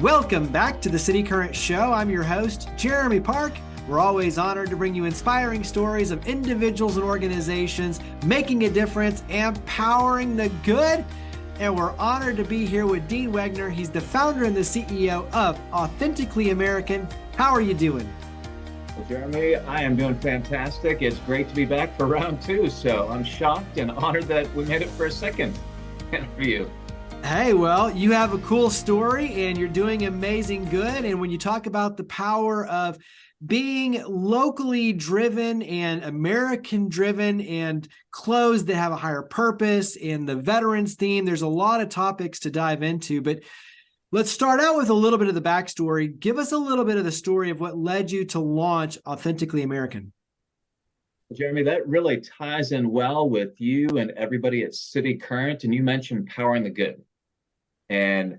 Welcome back to the City Current Show. I'm your host, Jeremy Park. We're always honored to bring you inspiring stories of individuals and organizations making a difference and powering the good. And we're honored to be here with Dean Wegner. He's the founder and the CEO of Authentically American. How are you doing? Well, Jeremy, I am doing fantastic. It's great to be back for round two. So I'm shocked and honored that we made it for a second interview. Hey, well, you have a cool story and you're doing amazing good. And when you talk about the power of being locally driven and American driven and clothes that have a higher purpose and the veterans theme, there's a lot of topics to dive into. But let's start out with a little bit of the backstory. Give us a little bit of the story of what led you to launch Authentically American. Jeremy, that really ties in well with you and everybody at City Current. And you mentioned powering the good. And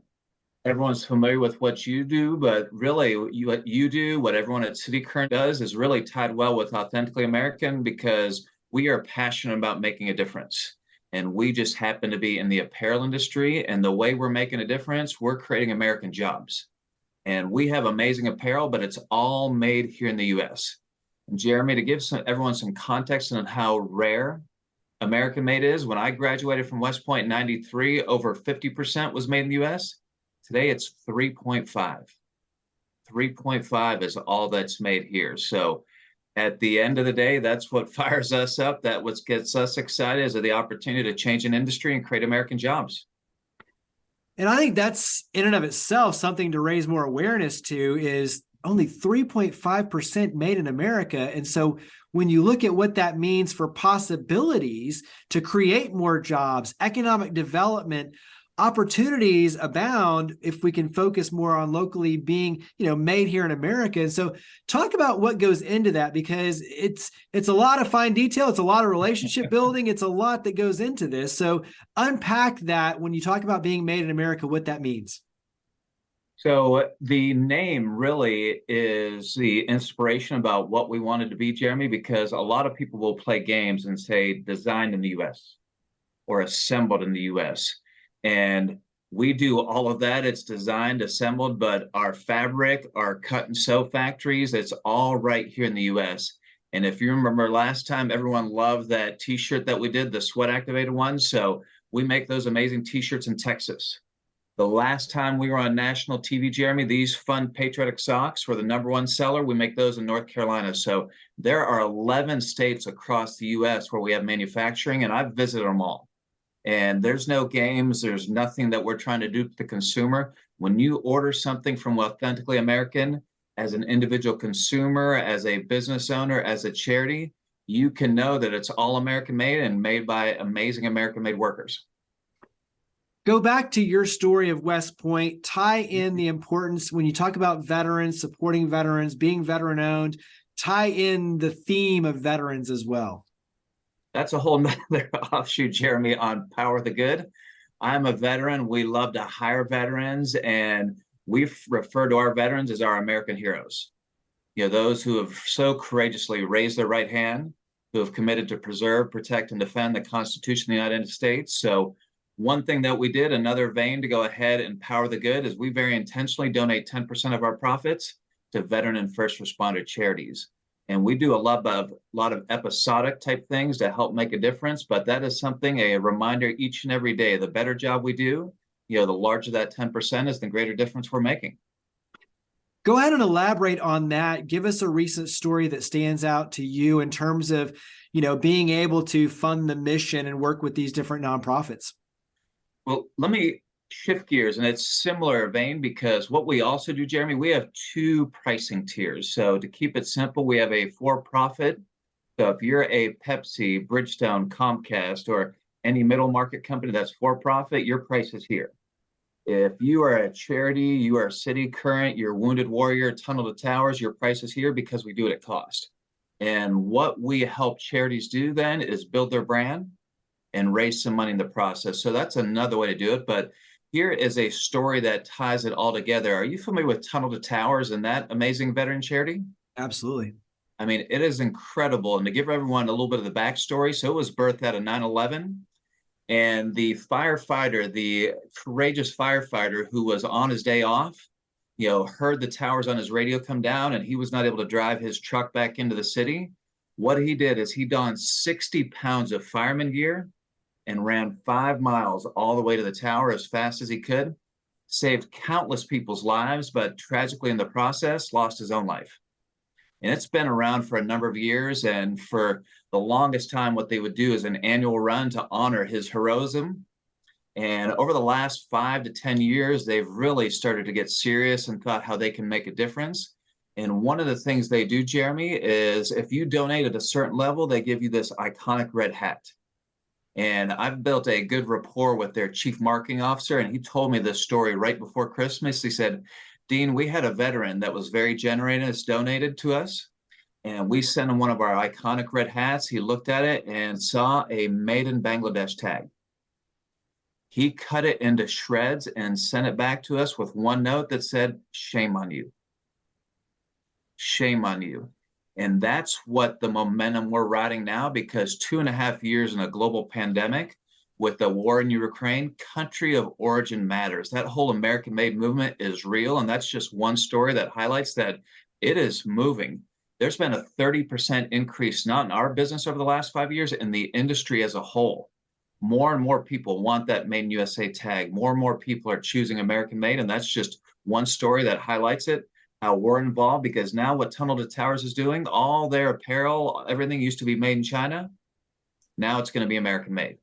everyone's familiar with what you do, but really what you do, what everyone at City Current does is really tied well with Authentically American because we are passionate about making a difference. And we just happen to be in the apparel industry. And the way we're making a difference, we're creating American jobs. And we have amazing apparel, but it's all made here in the US. And Jeremy, to give everyone some context on how rare American made is, when I graduated from West Point in 93, over 50% was made in the US. Today it's 3.5. 3.5 is all that's made here. So at the end of the day, that's what fires us up. That what gets us excited is the opportunity to change an industry and create American jobs. And I think that's in and of itself something to raise more awareness to is only 3.5% made in America. And so when you look at what that means for possibilities to create more jobs, economic development, opportunities abound if we can focus more on locally being, made here in America. And so talk about what goes into that, because it's a lot of fine detail. It's a lot of relationship building. It's a lot that goes into this. So unpack that when you talk about being made in America, what that means. So the name really is the inspiration about what we wanted to be, Jeremy, because a lot of people will play games and say designed in the US or assembled in the US. And we do all of that. It's designed, assembled, but our fabric, our cut and sew factories, it's all right here in the US. And if you remember last time, everyone loved that t-shirt that we did, the sweat activated one. So we make those amazing t-shirts in Texas. The last time we were on national TV, Jeremy, these fun patriotic socks were the #1 seller. We make those in North Carolina. So there are 11 states across the US where we have manufacturing, and I've visited them all. And there's no games. There's nothing that we're trying to do to the consumer. When you order something from Authentically American, as an individual consumer, as a business owner, as a charity, you can know that it's all American made and made by amazing American made workers. Go back to your story of West Point, tie in the importance when you talk about veterans, supporting veterans, being veteran owned, tie in the theme of veterans as well. That's a whole nother offshoot, Jeremy, on Power the Good. I'm a veteran. We love to hire veterans, and we refer to our veterans as our American heroes. Those who have so courageously raised their right hand, who have committed to preserve, protect, and defend the Constitution of the United States. So one thing that we did, another vein to go ahead and power the good, is we very intentionally donate 10% of our profits to veteran and first responder charities. And we do a lot of episodic type things to help make a difference. But that is something, a reminder each and every day. The better job we do, the larger that 10% is, the greater difference we're making. Go ahead and elaborate on that. Give us a recent story that stands out to you in terms of, being able to fund the mission and work with these different nonprofits. Well, let me shift gears, and it's similar vein because what we also do, Jeremy, we have 2 pricing tiers. So to keep it simple, we have a for-profit. So if you're a Pepsi, Bridgestone, Comcast, or any middle market company that's for-profit, your price is here. If you are a charity, you are City Current, you're Wounded Warrior, Tunnel to Towers, your price is here because we do it at cost. And what we help charities do then is build their brand and raise some money in the process. So that's another way to do it. But here is a story that ties it all together. Are you familiar with Tunnel to Towers and that amazing veteran charity? Absolutely. I mean, it is incredible. And to give everyone a little bit of the backstory, so it was birthed out of 9/11. And the firefighter, the courageous firefighter who was on his day off, heard the towers on his radio come down and he was not able to drive his truck back into the city, what he did is he donned 60 pounds of fireman gear and ran 5 miles all the way to the tower as fast as he could, saved countless people's lives, but tragically in the process, lost his own life. And it's been around for a number of years. And for the longest time, what they would do is an annual run to honor his heroism. And over the last 5 to 10 years, they've really started to get serious and thought how they can make a difference. And one of the things they do, Jeremy, is if you donate at a certain level, they give you this iconic red hat. And I've built a good rapport with their chief marketing officer. And he told me this story right before Christmas. He said, Dean, we had a veteran that was very generous, donated to us. And we sent him one of our iconic red hats. He looked at it and saw a made in Bangladesh tag. He cut it into shreds and sent it back to us with one note that said, shame on you. Shame on you. And that's what the momentum we're riding now, because 2.5 years in a global pandemic with the war in Ukraine, country of origin matters. That whole American made movement is real. And that's just one story that highlights that it is moving. There's been a 30% increase, not in our business over the last 5 years, in the industry as a whole. More and more people want that Made in USA tag. More and more people are choosing American made. And that's just one story that highlights it, how we're involved, because now what Tunnel to Towers is doing, all their apparel, everything used to be made in China. Now it's going to be American made.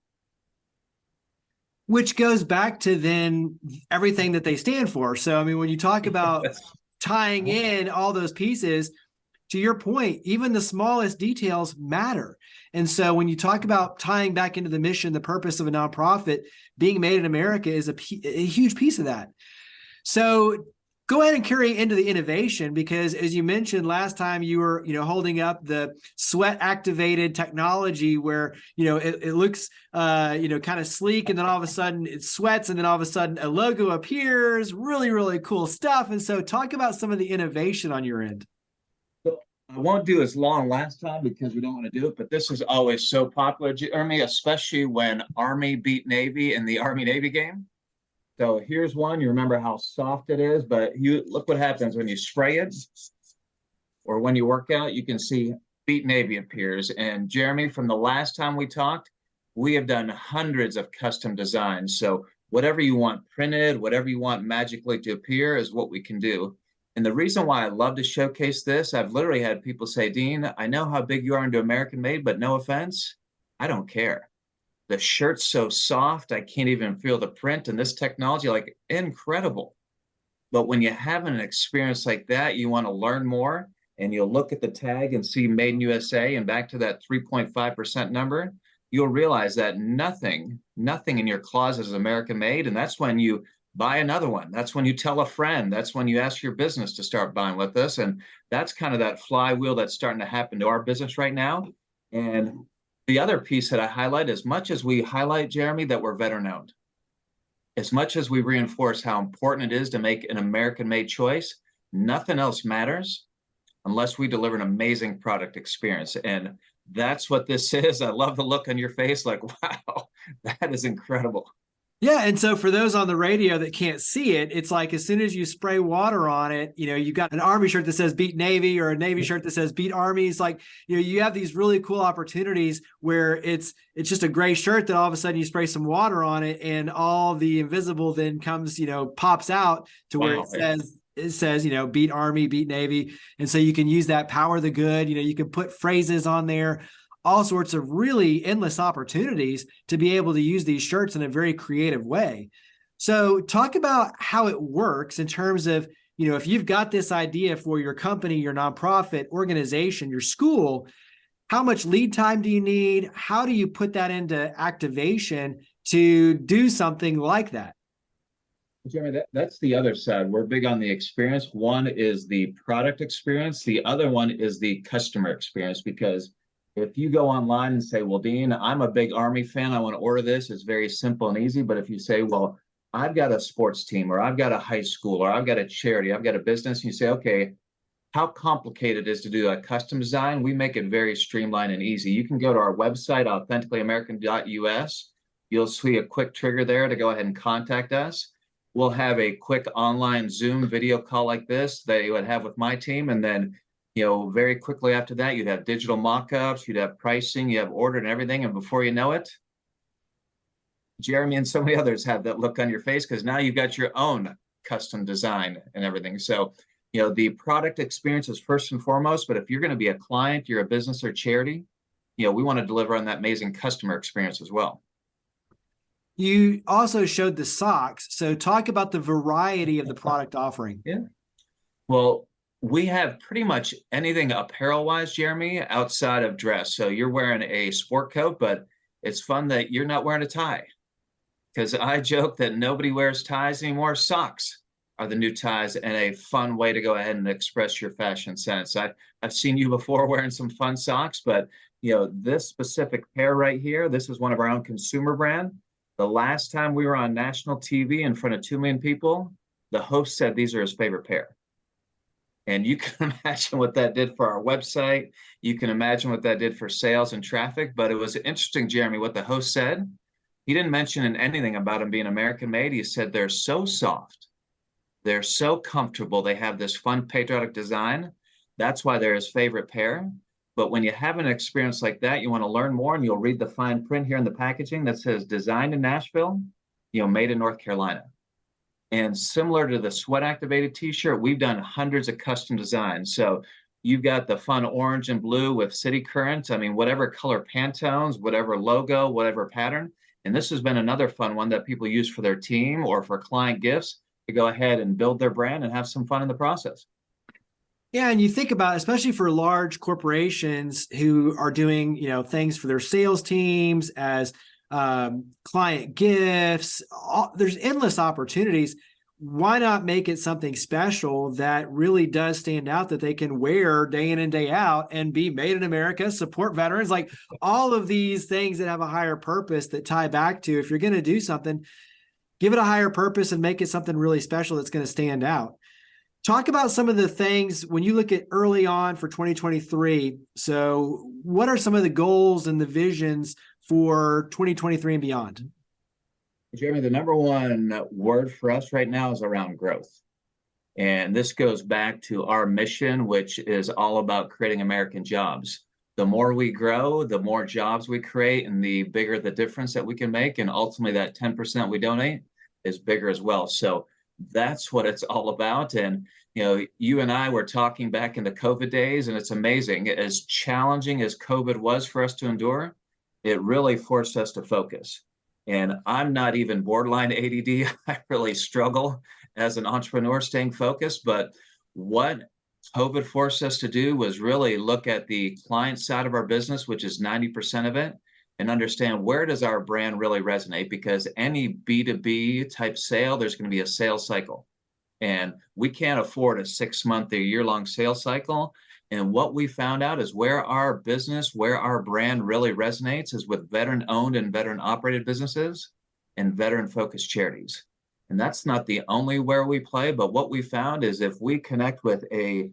Which goes back to then everything that they stand for. So, I mean, when you talk about tying in all those pieces, to your point, even the smallest details matter. And so when you talk about tying back into the mission, the purpose of a nonprofit, being made in America is a huge piece of that. So go ahead and carry into the innovation, because as you mentioned last time, you were, holding up the sweat activated technology where, it looks, kind of sleek, and then all of a sudden it sweats, and then all of a sudden a logo appears. Really, really cool stuff. And so talk about some of the innovation on your end. I won't do as long last time because we don't want to do it, but this is always so popular, Jeremy, especially when Army beat Navy in the Army-Navy game. So here's one. You remember how soft it is, but you look what happens when you spray it or when you work out, you can see beat Navy appears. And Jeremy, from the last time we talked, we have done hundreds of custom designs. So whatever you want printed, whatever you want magically to appear is what we can do. And the reason why I love to showcase this, I've literally had people say, Dean, I know how big you are into American made, but no offense, I don't care. The shirt's so soft, I can't even feel the print. And this technology, like, incredible. But when you have an experience like that, you want to learn more, and you'll look at the tag and see Made in USA, and back to that 3.5% number, you'll realize that nothing in your closet is American made. And that's when you buy another one. That's when you tell a friend. That's when you ask your business to start buying with us. And that's kind of that flywheel that's starting to happen to our business right now. And the other piece that I highlight, as much as we highlight, Jeremy, that we're veteran owned, as much as we reinforce how important it is to make an American made choice, nothing else matters unless we deliver an amazing product experience. And that's what this is. I love the look on your face, like, wow, that is incredible. Yeah. And so for those on the radio that can't see it, it's like as soon as you spray water on it, you've got an Army shirt that says beat Navy or a Navy shirt that says beat Army. It's like, you have these really cool opportunities where it's just a gray shirt that all of a sudden you spray some water on it, and all the invisible then comes, pops out to where it says, beat Army, beat Navy. And so you can use that power the good, you can put phrases on there, all sorts of really endless opportunities to be able to use these shirts in a very creative way. So talk about how it works in terms of, if you've got this idea for your company, your nonprofit organization, your school, how much lead time do you need? How do you put that into activation to do something like that? Jeremy, that's the other side. We're big on the experience. One is the product experience. The other one is the customer experience, because if you go online and say, well, Dean, I'm a big Army fan, I want to order this, it's very simple and easy. But if you say, well, I've got a sports team, or I've got a high school, or I've got a charity, I've got a business, and you say, okay, how complicated it is to do a custom design? We make it very streamlined and easy. You can go to our website, authenticallyamerican.us. You'll see a quick trigger there to go ahead and contact us. we'll have a quick online Zoom video call like this that you would have with my team. And then, very quickly after that, you'd have digital mock-ups, you'd have pricing, you have order and everything. And before you know it, Jeremy and so many others have that look on your face because now you've got your own custom design and everything. So, the product experience is first and foremost, but if you're going to be a client, you're a business or charity, we want to deliver on that amazing customer experience as well. You also showed the socks. So talk about the variety of the product offering. Yeah. Well, we have pretty much anything apparel wise, Jeremy, outside of dress. So you're wearing a sport coat, but it's fun that you're not wearing a tie. Because I joke that nobody wears ties anymore. Socks are the new ties and a fun way to go ahead and express your fashion sense. I've seen you before wearing some fun socks, but this specific pair right here, this is one of our own consumer brand. The last time we were on national TV in front of 2 million people, the host said these are his favorite pair. And you can imagine what that did for our website. You can imagine what that did for sales and traffic. But it was interesting, Jeremy, what the host said. He didn't mention anything about them being American made. He said they're so soft. They're so comfortable. They have this fun patriotic design. That's why they're his favorite pair. But when you have an experience like that, you want to learn more, and you'll read the fine print here in the packaging that says designed in Nashville, made in North Carolina. And similar to the sweat activated t-shirt, we've done hundreds of custom designs. So you've got the fun orange and blue with city current. I mean, whatever color Pantones, whatever logo, whatever pattern. And this has been another fun one that people use for their team or for client gifts to go ahead and build their brand and have some fun in the process. Yeah, and you think about, especially for large corporations who are doing, things for their sales teams as client gifts, there's endless opportunities. Why not make it something special that really does stand out that they can wear day in and day out and be made in America, support veterans, like all of these things that have a higher purpose that tie back to, if you're going to do something, give it a higher purpose and make it something really special that's going to stand out. Talk about some of the things when you look at early on for 2023. So what are some of the goals and the visions for 2023 and beyond? Jeremy, the number one word for us right now is around growth. And this goes back to our mission, which is all about creating American jobs. The more we grow, the more jobs we create, and the bigger the difference that we can make. And ultimately, that 10% we donate is bigger as well. So that's what it's all about. And, you and I were talking back in the COVID days, and it's amazing. As challenging as COVID was for us to endure, it really forced us to focus. And I'm not even borderline ADD. I really struggle as an entrepreneur staying focused. But what COVID forced us to do was really look at the client side of our business, which is 90% of it, and understand where does our brand really resonate, because any B2B type sale, there's going to be a sales cycle. And we can't afford a 6-month or year-long sales cycle. And what we found out is where our business, where our brand really resonates is with veteran-owned and veteran-operated businesses and veteran-focused charities. And that's not the only where we play, but what we found is if we connect with a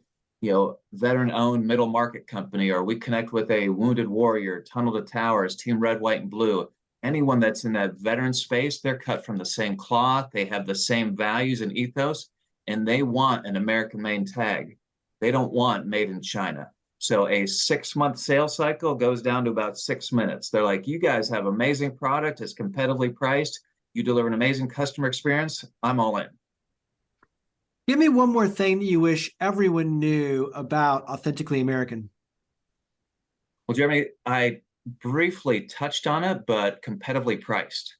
veteran-owned middle market company, or we connect with a Wounded Warrior, Tunnel to Towers, Team Red, White, and Blue, anyone that's in that veteran space, they're cut from the same cloth, they have the same values and ethos, and they want an American-made tag. They don't want made in China. So a 6-month sales cycle goes down to about 6 minutes. They're like, you guys have amazing product, it's competitively priced, you deliver an amazing customer experience, I'm all in. Give me one more thing that you wish everyone knew about Authentically American. Well, Jeremy, I briefly touched on it, but competitively priced.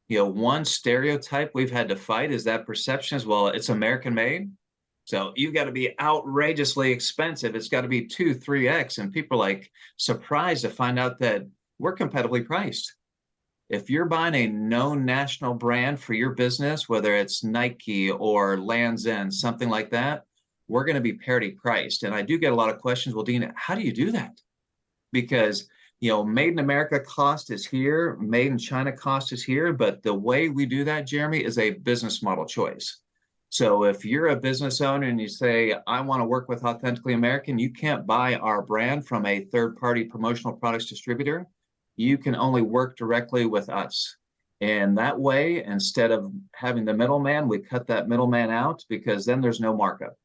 One stereotype we've had to fight is that perception is, well, it's American made. So you've got to be outrageously expensive. It's got to be 2, 3x. And people are like surprised to find out that we're competitively priced. If you're buying a known national brand for your business, whether it's Nike or Land's End, something like that, we're going to be parity priced. And I do get a lot of questions. Well, Dean, how do you do that? Because made in America cost is here, made in China cost is here, but the way we do that, Jeremy, is a business model choice. So if you're a business owner and you say, I want to work with Authentically American, you can't buy our brand from a third-party promotional products distributor. You can only work directly with us. And that way, instead of having the middleman, we cut that middleman out because then there's no markup.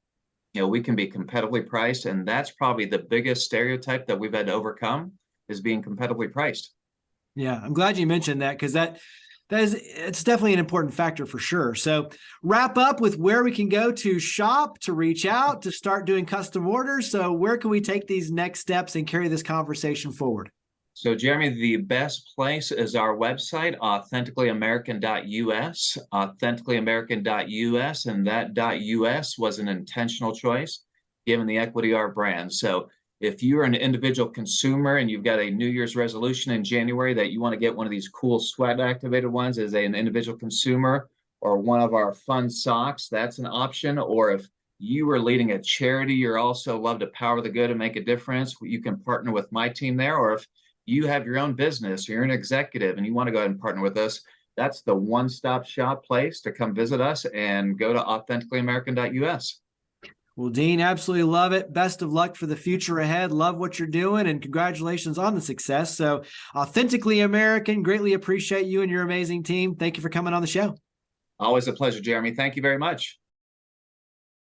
We can be competitively priced, and that's probably the biggest stereotype that we've had to overcome is being competitively priced. Yeah, I'm glad you mentioned that because it's definitely an important factor for sure. So wrap up with where we can go to shop, to reach out, to start doing custom orders. So where can we take these next steps and carry this conversation forward? So, Jeremy, the best place is our website, authenticallyamerican.us, authenticallyamerican.us, and that .us was an intentional choice given the equity of our brand. So, if you're an individual consumer and you've got a New Year's resolution in January that you want to get one of these cool sweat activated ones as an individual consumer, or one of our fun socks, that's an option. Or if you are leading a charity, you're also love to power the good and make a difference, you can partner with my team there. Or if you have your own business, you're an executive and you want to go ahead and partner with us, that's the one-stop shop place to come visit us, and go to authenticallyamerican.us. Well, Dean, absolutely love it. Best of luck for the future ahead. Love what you're doing, and congratulations on the success. So, Authentically American, greatly appreciate you and your amazing team. Thank you for coming on the show. Always a pleasure, Jeremy. Thank you very much.